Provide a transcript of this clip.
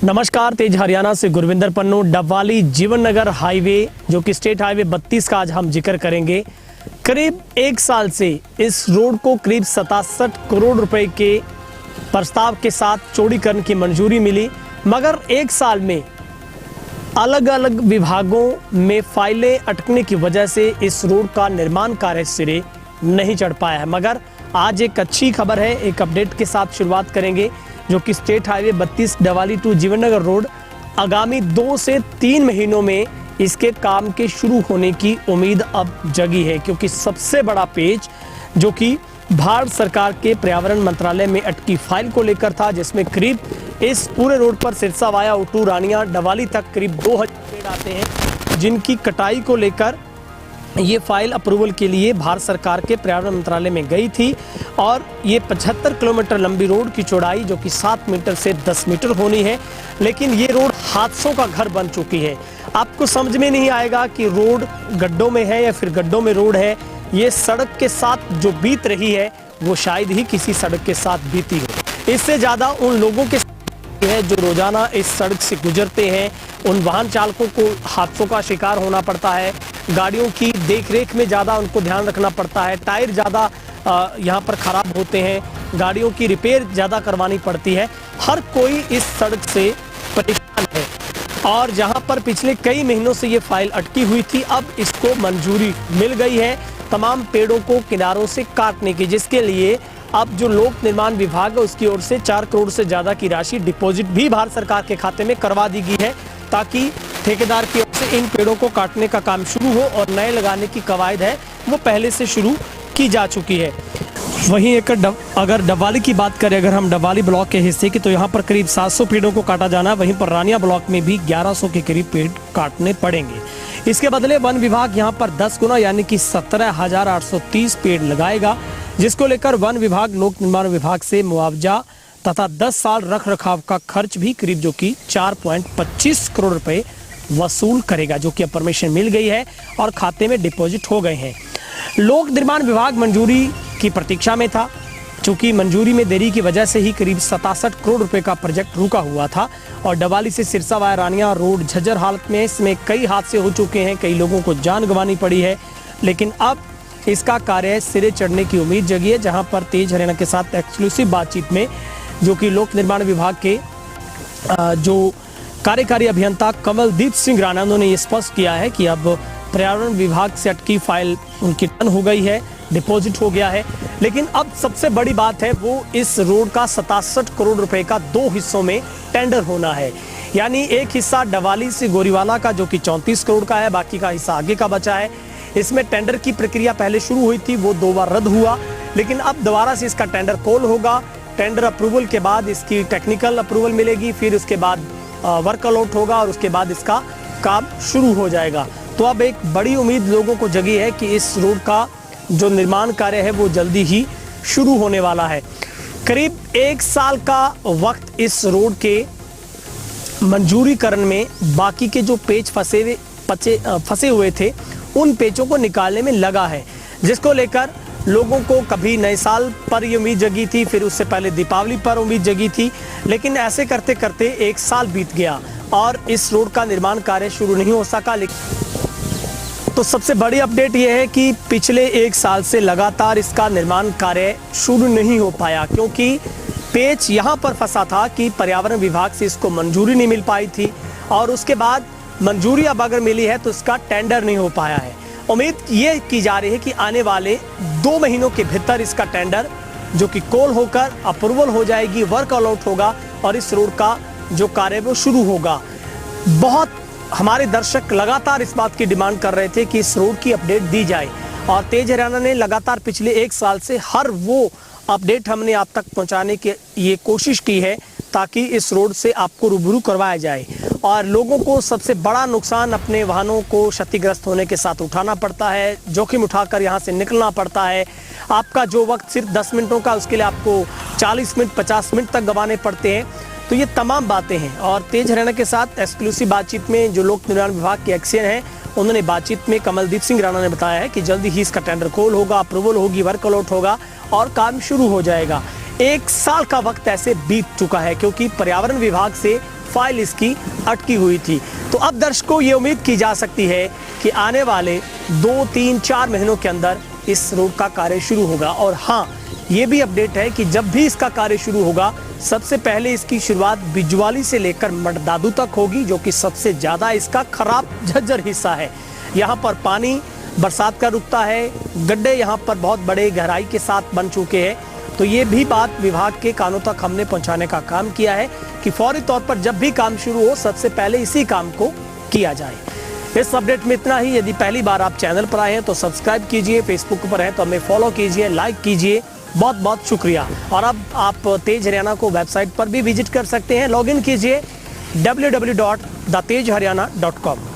नमस्कार, तेज हरियाणा से गुरविंदर पन्नू। डबवाली जीवन नगर हाईवे जो कि स्टेट हाईवे 32 का आज हम जिक्र करेंगे। करीब एक साल से इस रोड को करीब 67 करोड़ रुपए के प्रस्ताव के साथ चौड़ीकरण की मंजूरी मिली, मगर एक साल में अलग अलग विभागों में फाइलें अटकने की वजह से इस रोड का निर्माण कार्य सिरे नहीं चढ़ पाया है। मगर आज एक अच्छी खबर है, एक अपडेट के साथ शुरुआत करेंगे जो कि state highway 32 Dabwali to Jiwannagar road आगामी 2 से 3 महीनों में इसके काम के शुरू होने की उम्मीद अब जगी है, क्योंकि सबसे बड़ा पेच जो कि भारत सरकार के पर्यावरण मंत्रालय में अटकी फाइल को लेकर था, जिसमें करीब इस पूरे रोड पर सिरसा वाया उटू रानिया डबवाली तक करीब 2000 पेड़ आते हैं, जिनकी कटाई को लेकर ये फाइल अप्रूवल के लिए भारत सरकार के पर्यावरण मंत्रालय में गई थी। और ये 75 किलोमीटर लंबी रोड की चौड़ाई जो कि 7 मीटर से 10 मीटर होनी है, लेकिन ये रोड हादसों का घर बन चुकी है। आपको समझ में नहीं आएगा कि रोड गड्ढों में है या फिर गड्ढों में रोड है। ये सड़क के साथ जो बीत रही है वो शायद ही किसी सड़क के साथ बीती हो। इससे ज़्यादा उन लोगों के है जो रोजाना इस सड़क से गुजरते हैं, उन वाहन चालकों को हादसों का शिकार होना पड़ता है। गाड़ियों की देखरेख में ज़्यादा उनको ध्यान रखना पड़ता है, टायर ज़्यादा यहाँ पर ख़राब होते हैं, गाड़ियों की रिपेयर ज़्यादा करवानी पड़ती है। हर कोई इस सड़क से परेशान है। और जहाँ पर पिछले कई महीनों से ये फाइल अटकी हुई थी, अब इसको मंजूरी मिल गई है तमाम पेड़ों को किनारों से काटने की, जिसके लिए अब जो लोक निर्माण विभाग है उसकी ओर से 4 करोड़ से ज़्यादा की राशि डिपॉजिट भी भारत सरकार के खाते में करवा दी गई है, ताकि ठेकेदार की ओर से इन पेड़ों को काटने का काम शुरू हो और नए लगाने की कवायद है वो पहले से शुरू की जा चुकी है। वहीं अगर डबवाली की बात करें, अगर हम डबवाली ब्लॉक के हिस्से की, तो यहाँ पर करीब 700 पेड़ों को काटा जाना है। वहीं पर रानिया ब्लॉक में भी 1100 के करीब पेड़ काटने पड़ेंगे। इसके बदले वन विभाग यहाँ पर 10 गुना यानी कि 17,830 पेड़ लगाएगा, जिसको लेकर वन विभाग लोक निर्माण विभाग से मुआवजा तथा 10 साल रख रखाव का खर्च भी करीब जो कि 4.25 करोड़ रुपए वसूल करेगा, जो कि अब परमिशन मिल गई है और खाते में डिपॉजिट हो गए हैं। लोक निर्माण विभाग मंजूरी की प्रतीक्षा में था, चूंकि मंजूरी में देरी की वजह से ही करीब 67 करोड़ रुपए का प्रोजेक्ट रुका हुआ था। और डबवाली से सिरसा वाया रानिया रोड झज्जर हालत में, इसमें कई हादसे हो चुके हैं, कई लोगों को जान गंवानी पड़ी है, लेकिन अब इसका कार्य सिरे चढ़ने की उम्मीद जगी है। जहां पर तेज हरियाणा के साथ एक्सक्लूसिव बातचीत में जो कि लोक निर्माण विभाग के जो कार्यकारी अभियंता कमलदीप सिंह राणा, उन्होंने ये स्पष्ट किया है कि अब पर्यावरण विभाग से अटकी फाइल उनकी टर्न हो गई है, डिपॉजिट हो गया है। लेकिन अब सबसे बड़ी बात है वो इस रोड का 67 करोड़ रुपए का 2 हिस्सों में टेंडर होना है। यानी एक हिस्सा डबवाली से गोरीवाला का जो कि 34 करोड़ का है, बाकी का हिस्सा आगे का बचा है। इसमें टेंडर की प्रक्रिया पहले शुरू हुई थी, वो 2 बार रद्द हुआ, लेकिन अब दोबारा से इसका टेंडर कॉल होगा। टेंडर अप्रूवल के बाद इसकी टेक्निकल अप्रूवल मिलेगी, फिर उसके बाद वर्क अलॉट होगा और उसके बाद इसका काम शुरू हो जाएगा। तो अब एक बड़ी उम्मीद लोगों को जगी है कि इस रोड का जो निर्माण कार्य है वो जल्दी ही शुरू होने वाला है। करीब 1 साल का वक्त इस रोड के मंजूरीकरण में, बाकी के जो पेच फंसे हुए थे उन पेचों को निकालने में लगा है, जिसको लेकर लोगों को कभी नए साल पर ये उम्मीद जगी थी, फिर उससे पहले दीपावली पर उम्मीद जगी थी, लेकिन ऐसे करते करते 1 साल बीत गया और इस रोड का निर्माण कार्य शुरू नहीं हो सका। तो सबसे बड़ी अपडेट ये है कि पिछले 1 साल से लगातार इसका निर्माण कार्य शुरू नहीं हो पाया, क्योंकि पेच यहाँ पर फंसा था कि पर्यावरण विभाग से इसको मंजूरी नहीं मिल पाई थी, और उसके बाद मंजूरी अब अगर मिली है तो इसका टेंडर नहीं हो पाया है। उम्मीद ये की जा रही है कि आने वाले 2 महीनों के भीतर इसका टेंडर जो कि कॉल होकर अप्रूवल हो जाएगी, वर्क अलॉट होगा और इस रोड का जो कार्य वो शुरू होगा। बहुत हमारे दर्शक लगातार इस बात की डिमांड कर रहे थे कि इस रोड की अपडेट दी जाए, और तेज हरियाणा ने लगातार पिछले 1 साल से हर वो अपडेट हमने आप तक पहुंचाने की ये कोशिश की है, ताकि इस रोड से आपको रूबरू करवाया जाए। और लोगों को सबसे बड़ा नुकसान अपने वाहनों को क्षतिग्रस्त होने के साथ उठाना पड़ता है, जोखिम उठाकर यहाँ से निकलना पड़ता है। आपका जो वक्त सिर्फ 10 मिनटों का, उसके लिए आपको 40 मिनट 50 मिनट तक गंवाने पड़ते हैं। तो ये तमाम बातें हैं, और तेज हरियाणा के साथ एक्सक्लूसिव बातचीत में जो लोक निर्माण विभाग के एक्सीएन हैं, उन्होंने बातचीत में कमलदीप सिंह राणा ने बताया है कि जल्दी ही इसका टेंडर कॉल होगा, अप्रूवल होगी, वर्क अलॉट होगा और काम शुरू हो जाएगा। 1 साल का वक्त ऐसे बीत चुका है, क्योंकि पर्यावरण विभाग से फाइल इसकी अटकी हुई थी। तो अब दर्शकों ये उम्मीद की जा सकती है कि आने वाले 2, 3, 4 महीनों के अंदर इस रोड का कार्य शुरू होगा। और हाँ, ये भी अपडेट है कि जब भी इसका कार्य शुरू होगा सबसे पहले इसकी शुरुआत बिजवाली से लेकर मटदादू तक होगी, जो कि सबसे ज़्यादा इसका खराब झज्जर हिस्सा है। यहाँ पर पानी बरसात का रुकता है, गड्ढे यहाँ पर बहुत बड़े गहराई के साथ बन चुके हैं। तो ये भी बात विभाग के कानों तक हमने पहुँचाने का काम किया है कि फौरी तौर पर जब भी काम शुरू हो सबसे पहले इसी काम को किया जाए। इस अपडेट में इतना ही। यदि पहली बार आप चैनल पर आए हैं तो सब्सक्राइब कीजिए, फेसबुक पर हैं तो हमें फॉलो कीजिए, लाइक कीजिए। बहुत बहुत शुक्रिया। और अब आप तेज हरियाणा को वेबसाइट पर भी विजिट कर सकते हैं। लॉगिन कीजिए www.thetejharyana.com।